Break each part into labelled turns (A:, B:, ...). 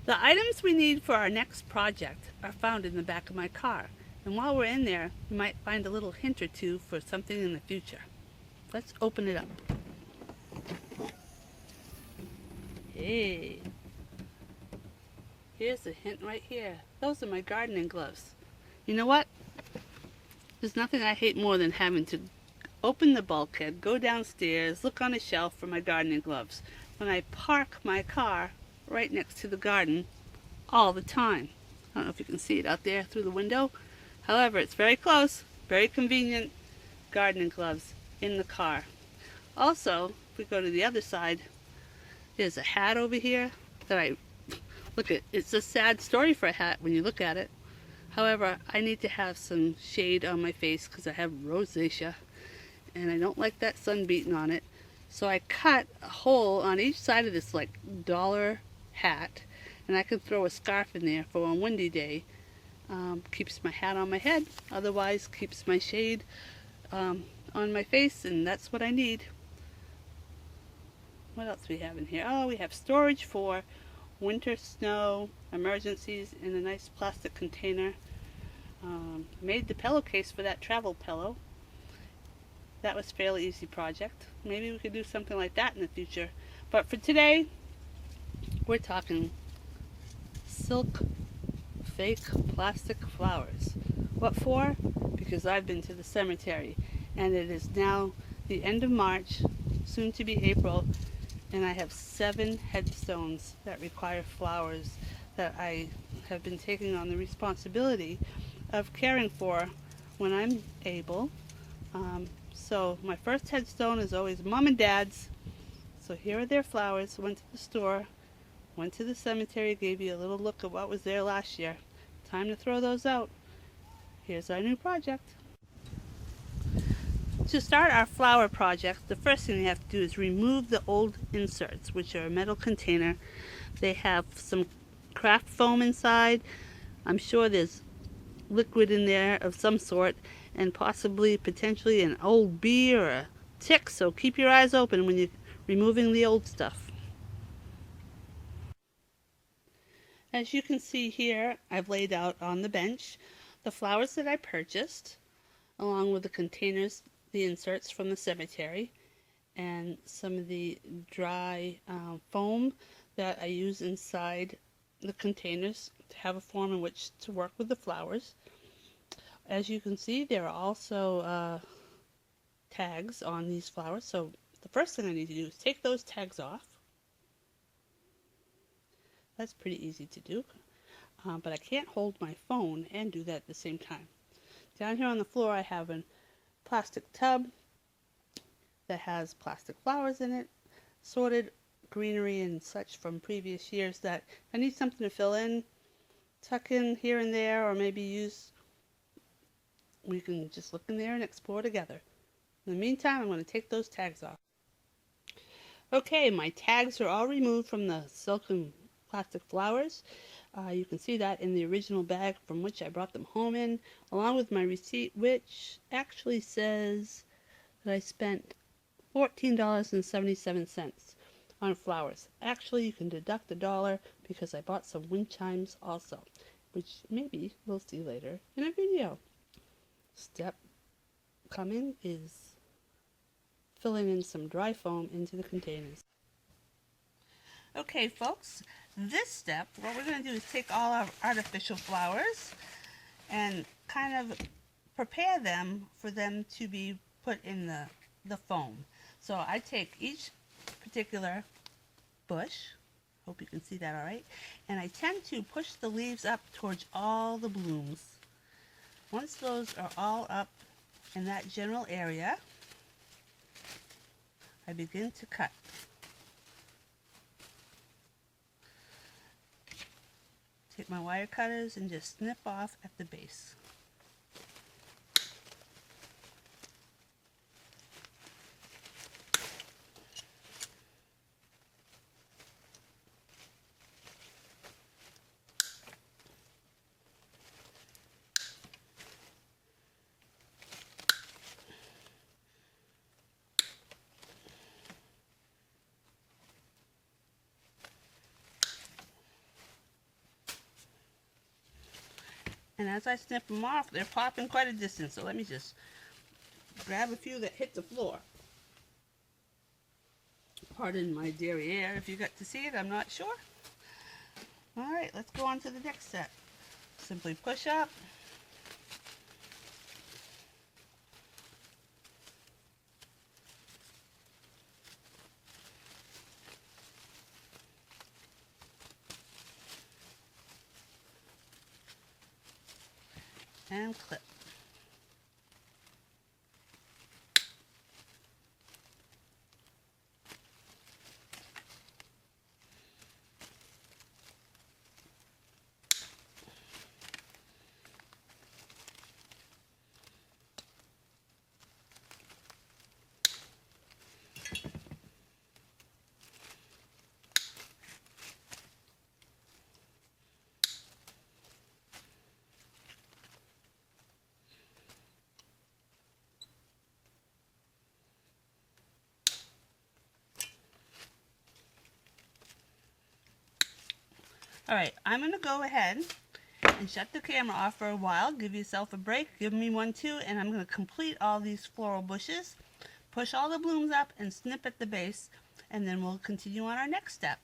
A: The items we need for our next project are found in the back of my car, and while we're in there, we might find a little hint or two for something in the future. Let's open it up. Hey, here's a hint right here. Those are my gardening gloves. You know what? There's nothing I hate more than having to open the bulkhead, go downstairs, look on a shelf for my gardening gloves when I park my car right next to the garden all the time. I don't know if you can see it out there through the window. However, it's very close, very convenient gardening gloves in the car. Also, if we go to the other side, there's a hat over here that I look at. It's a sad story for a hat when you look at it. However, I need to have some shade on my face because I have rosacea and I don't like that sun beating on it. So I cut a hole on each side of this like dollar hat, and I can throw a scarf in there for a windy day. Keeps my hat on my head, otherwise keeps my shade on my face, and that's what I need. What else we have in here? Oh, we have storage for winter snow emergencies in a nice plastic container. Made the pillowcase for that travel pillow. That was a fairly easy project. Maybe we could do something like that in the future. But for today, we're talking silk fake plastic flowers. What for? Because I've been to the cemetery and it is now the end of March, soon to be April, and I have 7 headstones that require flowers that I have been taking on the responsibility of caring for when I'm able. So my first headstone is always Mom and Dad's. So here are their flowers. Went to the store, went to the cemetery, gave you a little look at what was there last year. Time to throw those out. Here's our new project. To start our flower project, the first thing you have to do is remove the old inserts, which are a metal container. They have some craft foam inside. I'm sure there's liquid in there of some sort, and possibly potentially an old bee or a tick, so keep your eyes open when you're removing the old stuff. As you can see here, I've laid out on the bench the flowers that I purchased, along with the containers, the inserts from the cemetery, and some of the dry foam that I use inside the containers to have a form in which to work with the flowers. As you can see, there are also tags on these flowers, so the first thing I need to do is take those tags off. That's pretty easy to do, but I can't hold my phone and do that at the same time. Down here on the floor I have a plastic tub that has plastic flowers in it, sorted greenery and such from previous years that I need something to fill in, tuck in here and there, or maybe use. We can just look in there and explore together. In the meantime, I'm going to take those tags off. Okay, my tags are all removed from the silk and plastic flowers. You can see that in the original bag from which I brought them home in, along with my receipt, which actually says that I spent $14.77 on flowers. Actually, you can deduct $1 because I bought some wind chimes also, which maybe we'll see later in a video. Step coming is filling in some dry foam into the containers. Okay, folks, this step, what we're going to do is take all our artificial flowers and kind of prepare them for them to be put in the foam. So I take each particular bush, hope you can see that all right, and I tend to push the leaves up towards all the blooms. Once those are all up in that general area, I begin to cut. Take my wire cutters and just snip off at the base. And as I snip them off, they're popping quite a distance. So let me just grab a few that hit the floor. Pardon my derriere if you got to see it, I'm not sure. Alright, let's go on to the next set. Simply push up. And clip. Alright, I'm going to go ahead and shut the camera off for a while. Give yourself a break. Give me one too. And I'm going to complete all these floral bushes. Push all the blooms up and snip at the base. And then we'll continue on our next step.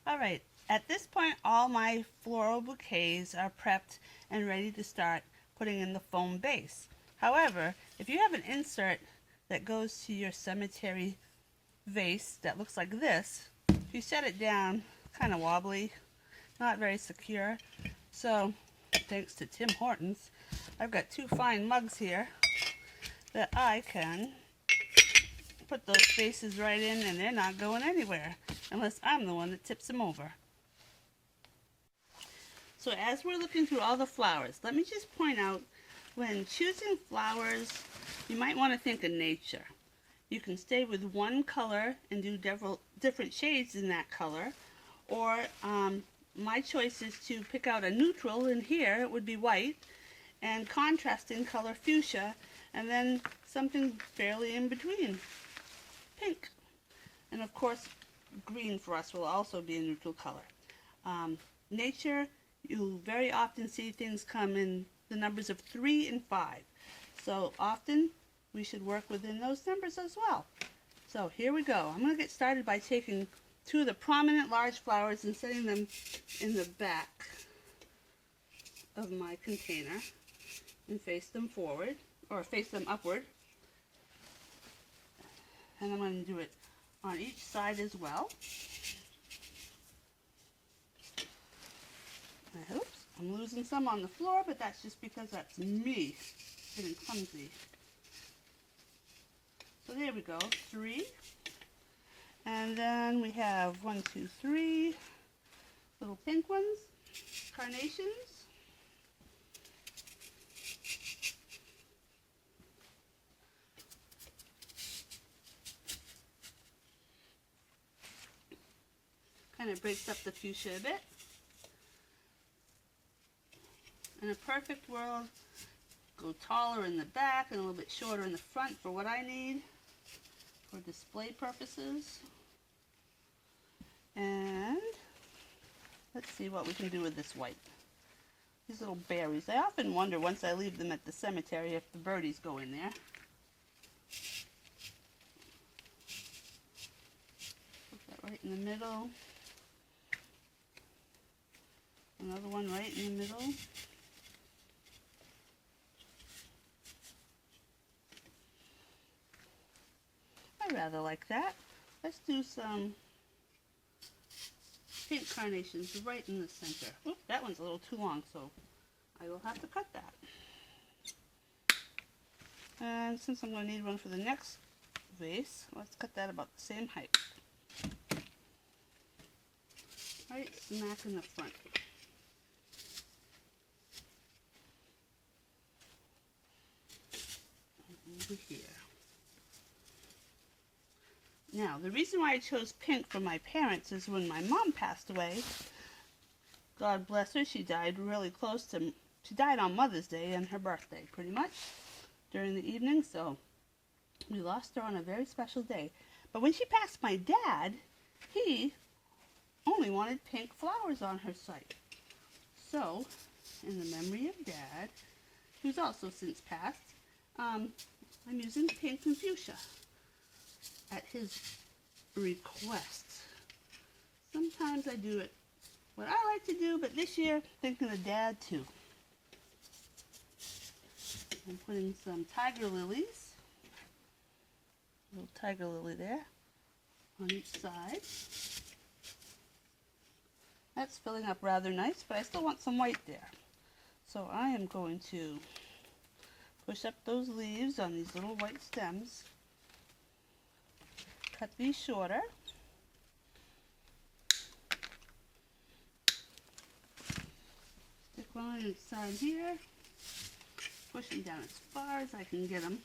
A: Alright, at this point all my floral bouquets are prepped and ready to start putting in the foam base. However, if you have an insert that goes to your cemetery vase that looks like this, if you set it down, kind of wobbly, not very secure. So, thanks to Tim Hortons, I've got two fine mugs here that I can put those faces right in, and they're not going anywhere unless I'm the one that tips them over. So as we're looking through all the flowers, let me just point out, when choosing flowers, you might want to think of nature. You can stay with one color and do different shades in that color, or my choice is to pick out a neutral, and here it would be white, and contrasting color fuchsia, and then something fairly in between, pink. And of course, green for us will also be a neutral color. Nature, you'll very often see things come in the numbers of 3 and 5. So often we should work within those numbers as well. So here we go. I'm going to get started by taking two of the prominent large flowers and setting them in the back of my container and face them forward, or face them upward. And I'm going to do it on each side as well. Oops, I'm losing some on the floor, but that's just because that's me getting clumsy. So there we go, 3. And then we have 1, 2, 3 little pink ones, carnations. Kind of breaks up the fuchsia a bit. In a perfect world, go taller in the back and a little bit shorter in the front for what I need for display purposes. And let's see what we can do with this white. These little berries. I often wonder once I leave them at the cemetery if the birdies go in there. Put that right in the middle. Another one right in the middle. I rather like that. Let's do some pink carnations right in the center. Oop, that one's a little too long, so I will have to cut that. And since I'm going to need one for the next vase, let's cut that about the same height. Right smack in the front. Over here. Now, the reason why I chose pink for my parents is when my mom passed away, God bless her, she died really close to, she died on Mother's Day and her birthday, pretty much, during the evening, so we lost her on a very special day. But when she passed my dad, he only wanted pink flowers on her site. So, in the memory of Dad, who's also since passed, I'm using pink and fuchsia at his request. Sometimes I do it what I like to do, but this year, thinking of Dad too. I'm putting some tiger lilies, a little tiger lily there, on each side. That's filling up rather nice, but I still want some white there. So I am going to push up those leaves on these little white stems. Cut these shorter. Stick one on each side here. Push them down as far as I can get them.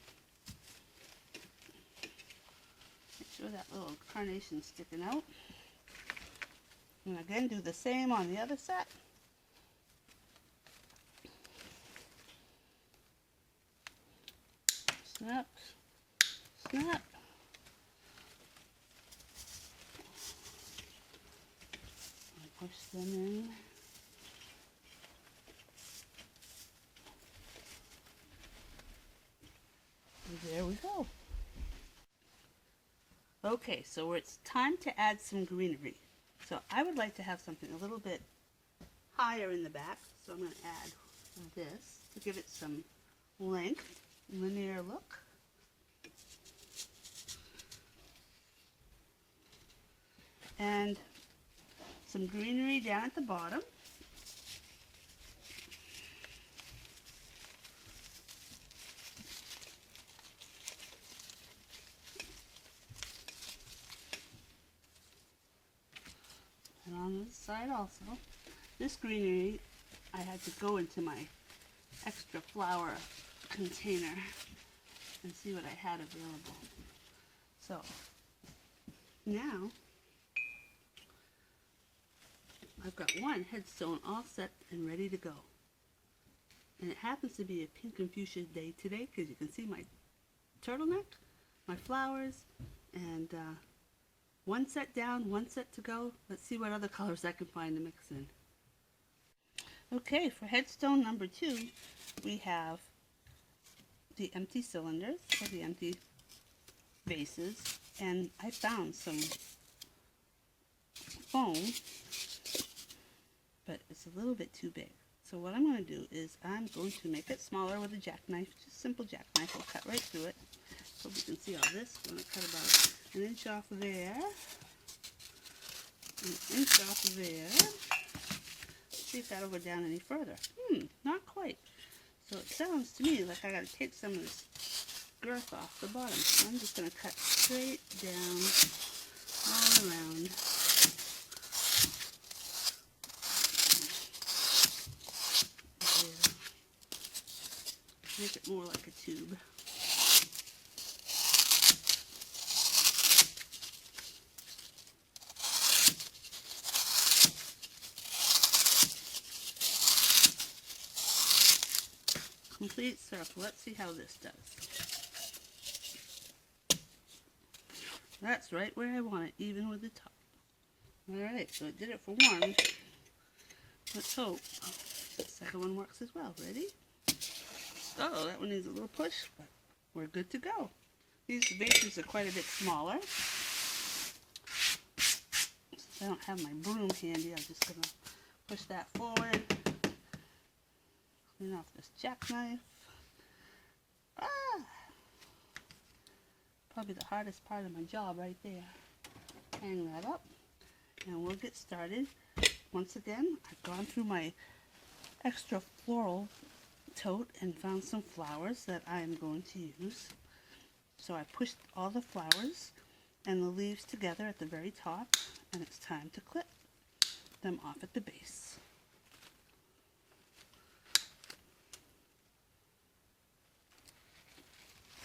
A: Make sure that little carnation's sticking out. And again, do the same on the other set. Snap, snap. Push them in. And there we go. Okay, so it's time to add some greenery. So I would like to have something a little bit higher in the back. So I'm going to add this to give it some length, linear look. And some greenery down at the bottom. And on this side also. This greenery, I had to go into my extra flower container and see what I had available. So now I've got one headstone all set and ready to go. And it happens to be a pink and fuchsia day today because you can see my turtleneck, my flowers, and one set down, one set to go. Let's see what other colors I can find to mix in. Okay, for headstone number 2, we have the empty cylinders, or the empty vases, and I found some foam, but it's a little bit too big. So what I'm going to do is I'm going to make it smaller with a jackknife, just simple jackknife. I'll cut right through it. Hope you can see all this. I'm going to cut about an inch off there, an inch off there. See if that'll go down any further. Not quite. So it sounds to me like I got to take some of this girth off the bottom. So I'm just going to cut straight down all around. There. Make it more like a tube. complete circle. Let's see how this does. That's right where I want it, even with the top. Alright, so it did it for one. Let's hope the second one works as well. Ready? Oh, that one needs a little push, but we're good to go. These vases are quite a bit smaller. Since I don't have my broom handy, I'm just going to push that forward. Clean off this jackknife. Ah! Probably the hardest part of my job right there. Hang that up and we'll get started. Once again, I've gone through my extra floral tote and found some flowers that I am going to use. So I pushed all the flowers and the leaves together at the very top, and it's time to clip them off at the base.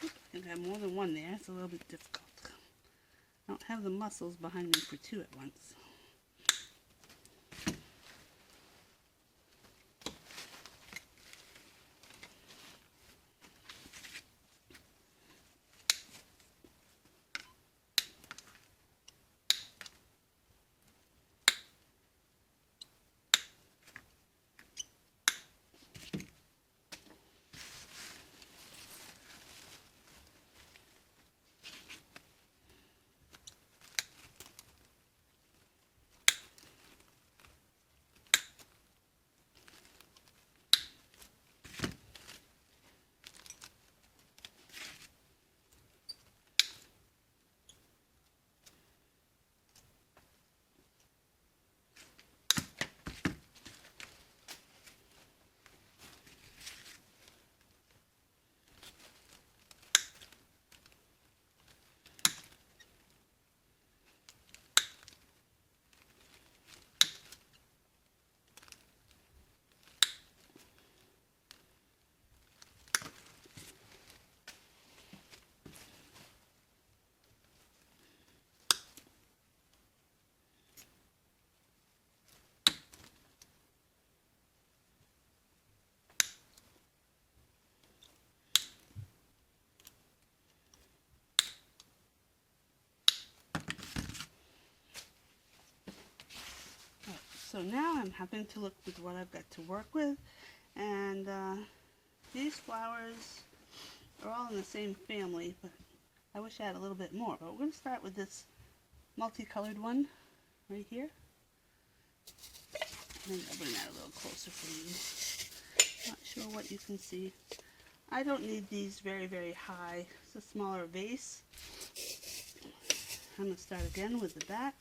A: I think I have more than one there. It's a little bit difficult. I don't have the muscles behind me for two at once. So now I'm having to look with what I've got to work with, and these flowers are all in the same family, but I wish I had a little bit more. But we're going to start with this multicolored one right here. I think I'll bring that a little closer for you. Not sure what you can see. I don't need these very, very high. It's a smaller vase. I'm going to start again with the back.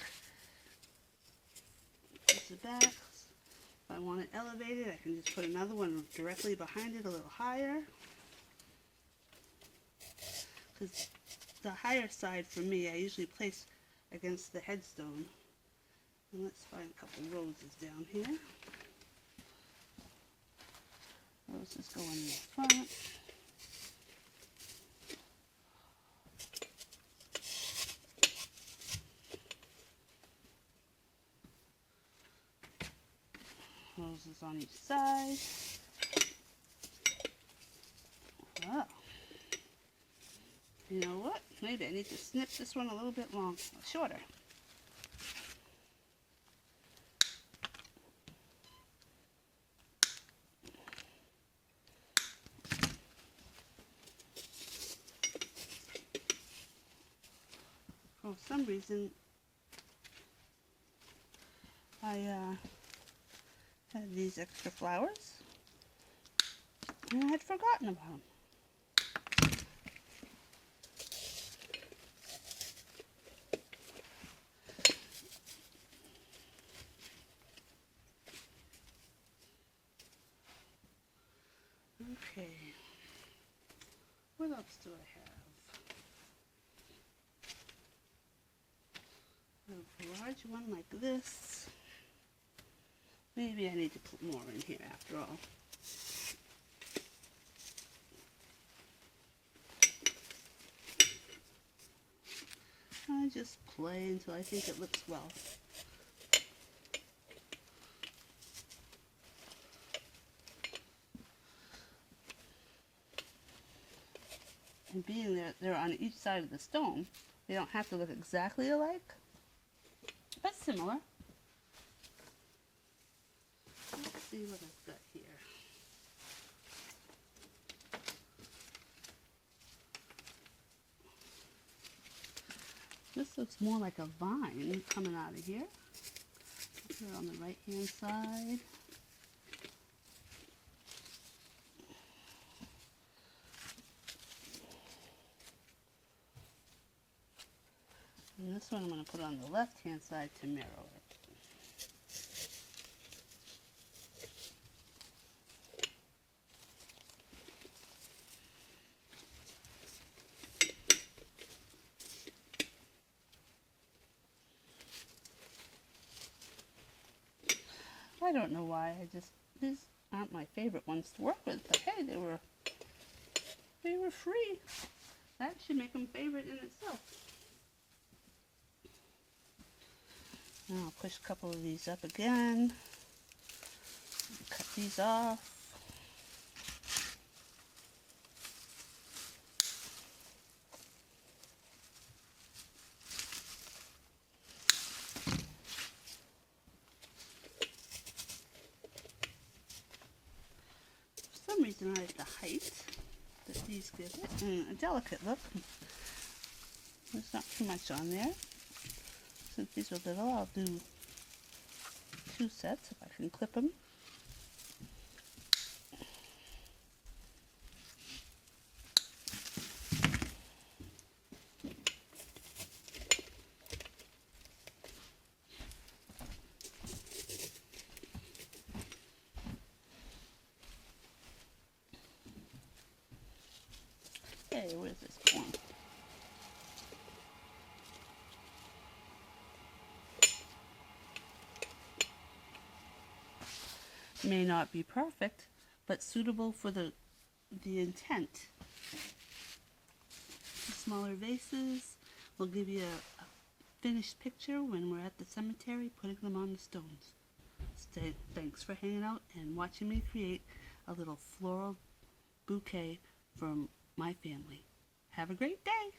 A: The back. If I want it elevated, I can just put another one directly behind it a little higher. Because the higher side for me, I usually place against the headstone. And let's find a couple roses down here. Roses go in the front. Roses on each side. Wow. You know what? Maybe I need to snip this one a little bit shorter. For some reason, I had these extra flowers, and I had forgotten about them. Okay, what else do I have? A large one like this. Maybe I need to put more in here after all. I just play until I think it looks well. And being they're on each side of the stone, they don't have to look exactly alike, but similar. Let's see what I've got here. This looks more like a vine coming out of here. Here on the right hand side. And this one I'm going to put on the left hand side to mirror it. I don't know why, these aren't my favorite ones to work with, but hey, they were free. That should make them favorite in itself. Now I'll push a couple of these up again, cut these off. For some reason I like the height that these give it, and a delicate look. There's not too much on there. Since these are little, I'll do 2 sets if I can clip them. Hey, where's this going? May not be perfect, but suitable for the intent. The smaller vases will give you a finished picture when we're at the cemetery putting them on the stones. Thanks for hanging out and watching me create a little floral bouquet for my family. Have a great day!